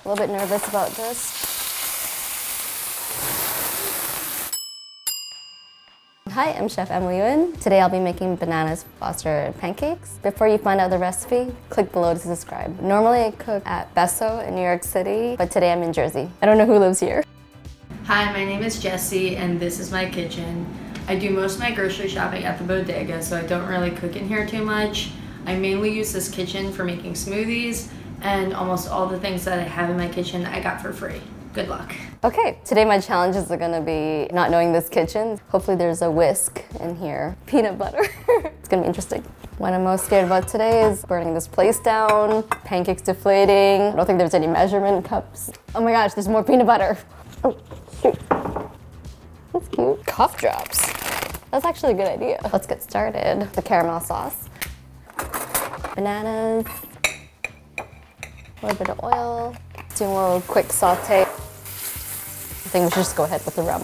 A little bit nervous about this. Hi, I'm Chef Emily Yuen. Today I'll be making bananas foster pancakes. Before you find out the recipe, click below to subscribe. Normally I cook at Besso in New York City, but today I'm in Jersey. I don't know who lives here. Hi, my name is Jessie and this is my kitchen. I do most of my grocery shopping at the bodega, so I don't really cook in here too much. I mainly use this kitchen for making smoothies, and almost all the things that I have in my kitchen I got for free. Good luck. Okay, today my challenges are gonna be not knowing this kitchen. Hopefully there's a whisk in here. Peanut butter. It's gonna be interesting. What I'm most scared about today is burning this place down, pancakes deflating. I don't think there's any measurement cups. Oh my gosh, there's more peanut butter. Oh, shoot. That's cute. Cough drops. That's actually a good idea. Let's get started. The caramel sauce. Bananas. A little bit of oil. Do a little quick saute. I think we should just go ahead with the rum.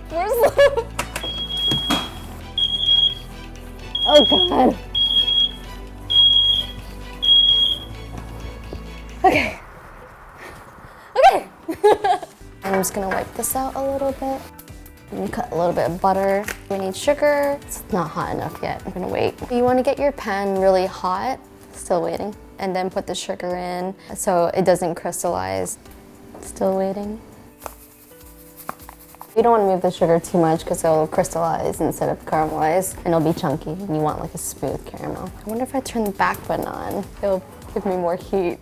Where's the... Oh God. Okay. Okay. I'm just gonna wipe this out a little bit. And cut a little bit of butter. We need sugar. It's not hot enough yet. I'm gonna wait. You wanna get your pan really hot, still waiting, and then put the sugar in so it doesn't crystallize. Still waiting. You don't wanna move the sugar too much because it'll crystallize instead of caramelize, and it'll be chunky, and you want like a smooth caramel. I wonder if I turn the back button on, it'll give me more heat.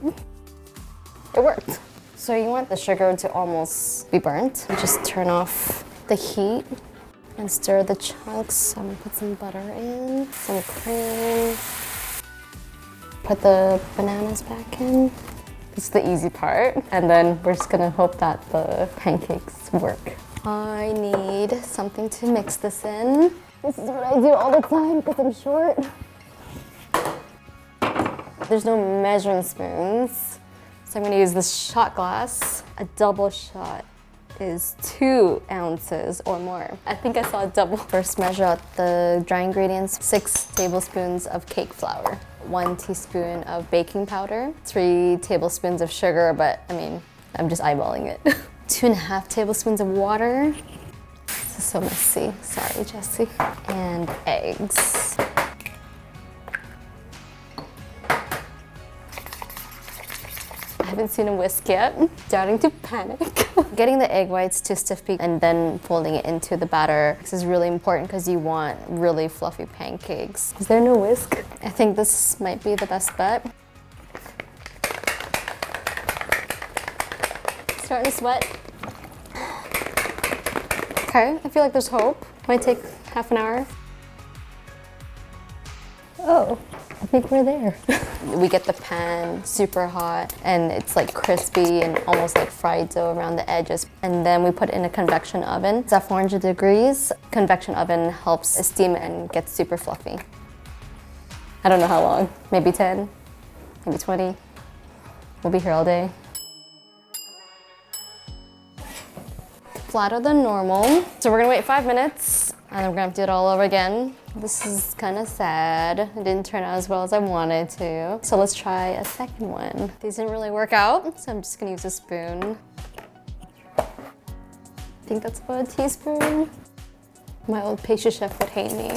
It worked. So you want the sugar to almost be burnt. Just turn off the heat and stir the chunks. I'm gonna put some butter in, some cream. Put the bananas back in. This is the easy part. And then we're just gonna hope that the pancakes work. I need something to mix this in. This is what I do all the time because I'm short. There's no measuring spoons. So I'm gonna use this shot glass. A double shot is 2 ounces or more. I think I saw a double. First measure out the dry ingredients. 6 tablespoons of cake flour, 1 teaspoon of baking powder, 3 tablespoons of sugar, but I mean, I'm just eyeballing it. 2.5 tablespoons of water. This is so messy, sorry Jessie. And eggs. I haven't seen a whisk yet. Starting to panic. Getting the egg whites to stiff peak and then folding it into the batter. This is really important because you want really fluffy pancakes. Is there no whisk? I think this might be the best bet. Starting to sweat. Okay, I feel like there's hope. Might take half an hour. Oh, I think we're there. We get the pan super hot and it's like crispy and almost like fried dough around the edges. And then we put it in a convection oven. It's at 400 degrees. Convection oven helps steam and get super fluffy. I don't know how long, maybe 10, maybe 20. We'll be here all day. Flatter than normal. So we're gonna wait 5 minutes and then we're gonna have to do it all over again. This is kind of sad. It didn't turn out as well as I wanted to. So let's try a second one. These didn't really work out, so I'm just gonna use a spoon. I think that's about a teaspoon. My old pastry chef would hate me.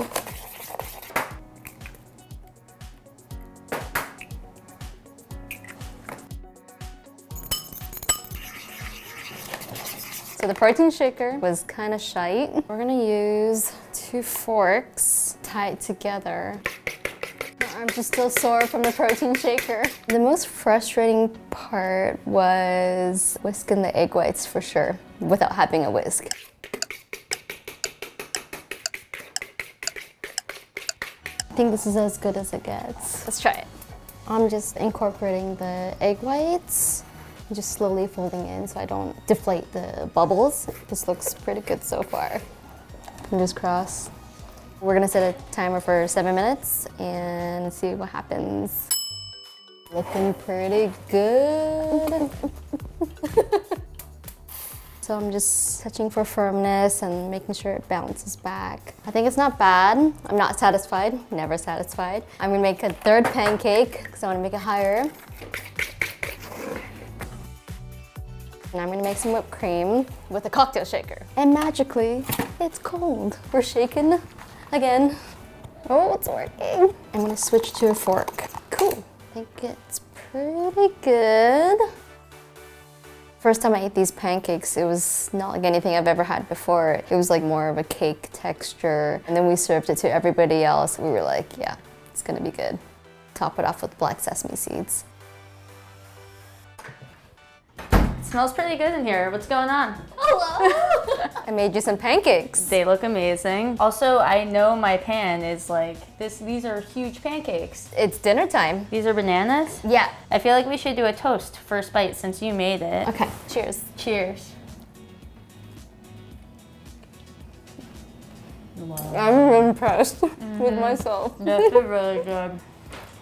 So the protein shaker was kind of shite. We're gonna use 2 forks tied together. My arms are still sore from the protein shaker. The most frustrating part was whisking the egg whites for sure, without having a whisk. I think this is as good as it gets. Let's try it. I'm just incorporating the egg whites. Just slowly folding in so I don't deflate the bubbles. This looks pretty good so far. Fingers crossed. We're gonna set a timer for 7 minutes and see what happens. Looking pretty good. So I'm just touching for firmness and making sure it bounces back. I think it's not bad. I'm not satisfied, never satisfied. I'm gonna make a third pancake because I wanna make it higher. And I'm gonna make some whipped cream with a cocktail shaker. And magically, it's cold. We're shaking again. Oh, it's working. I'm gonna switch to a fork. Cool. I think it's pretty good. First time I ate these pancakes, it was not like anything I've ever had before. It was like more of a cake texture. And then we served it to everybody else. We were like, yeah, it's gonna be good. Top it off with black sesame seeds. Smells pretty good in here. What's going on? Hello! I made you some pancakes. They look amazing. Also, I know my pan is like this. These are huge pancakes. It's dinner time. These are bananas? Yeah. I feel like we should do a toast first bite since you made it. Okay, cheers. Cheers. Wow. I'm impressed with myself. That's really good.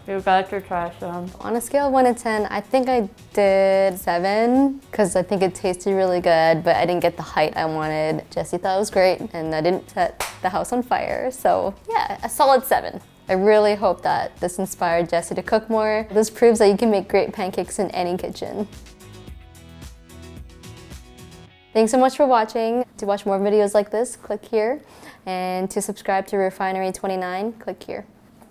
You got your trash on. On a scale of 1 to 10, I think I did 7 because I think it tasted really good, but I didn't get the height I wanted. Jessie thought it was great, and I didn't set the house on fire. So yeah, a solid 7. I really hope that this inspired Jessie to cook more. This proves that you can make great pancakes in any kitchen. Thanks so much for watching. To watch more videos like this, click here. And to subscribe to Refinery29, click here.